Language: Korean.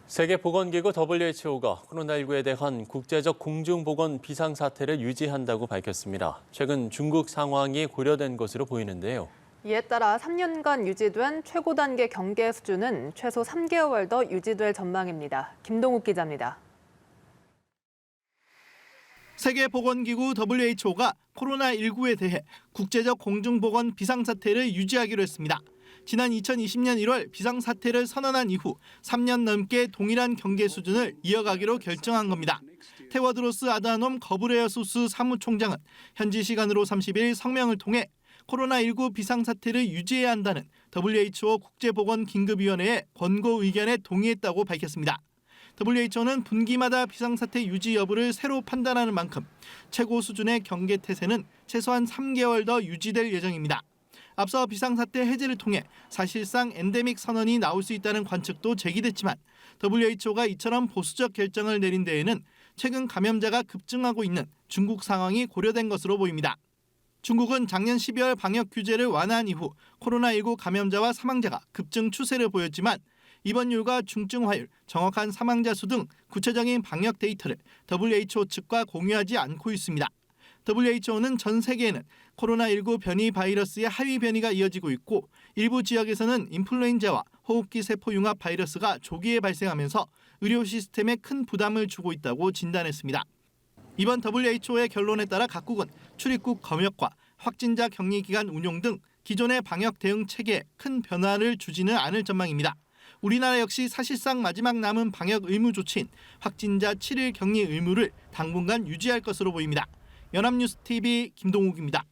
세계보건기구 WHO가 코로나19에 대한 국제적 공중보건 비상사태를 유지한다고 밝혔습니다. 최근 중국 상황이 고려된 것으로 보이는데요. 이에 따라 3년간 유지된 최고 단계 경계 수준은 최소 3개월 더 유지될 전망입니다. 김동욱 기자입니다. 세계보건기구 WHO가 코로나19에 대해 국제적 공중보건 비상사태를 유지하기로 했습니다. 지난 2020년 1월 비상사태를 선언한 이후 3년 넘게 동일한 경계 수준을 이어가기로 결정한 겁니다. 테워드로스 아드하놈 거브레예수스 사무총장은 현지 시간으로 30일 성명을 통해 코로나19 비상사태를 유지해야 한다는 WHO 국제보건긴급위원회의 권고 의견에 동의했다고 밝혔습니다. WHO는 분기마다 비상사태 유지 여부를 새로 판단하는 만큼 최고 수준의 경계 태세는 최소한 3개월 더 유지될 예정입니다. 앞서 비상사태 해제를 통해 사실상 엔데믹 선언이 나올 수 있다는 관측도 제기됐지만 WHO가 이처럼 보수적 결정을 내린 데에는 최근 감염자가 급증하고 있는 중국 상황이 고려된 것으로 보입니다. 중국은 작년 12월 방역 규제를 완화한 이후 코로나19 감염자와 사망자가 급증 추세를 보였지만 입원율과 중증화율, 정확한 사망자 수 등 구체적인 방역 데이터를 WHO 측과 공유하지 않고 있습니다. WHO는 전 세계에는 코로나19 변이 바이러스의 하위 변이가 이어지고 있고 일부 지역에서는 인플루엔자와 호흡기 세포 융합 바이러스가 조기에 발생하면서 의료 시스템에 큰 부담을 주고 있다고 진단했습니다. 이번 WHO의 결론에 따라 각국은 출입국 검역과 확진자 격리 기간 운용 등 기존의 방역 대응 체계에 큰 변화를 주지는 않을 전망입니다. 우리나라 역시 사실상 마지막 남은 방역 의무 조치인 확진자 7일 격리 의무를 당분간 유지할 것으로 보입니다. 연합뉴스TV 김동욱입니다.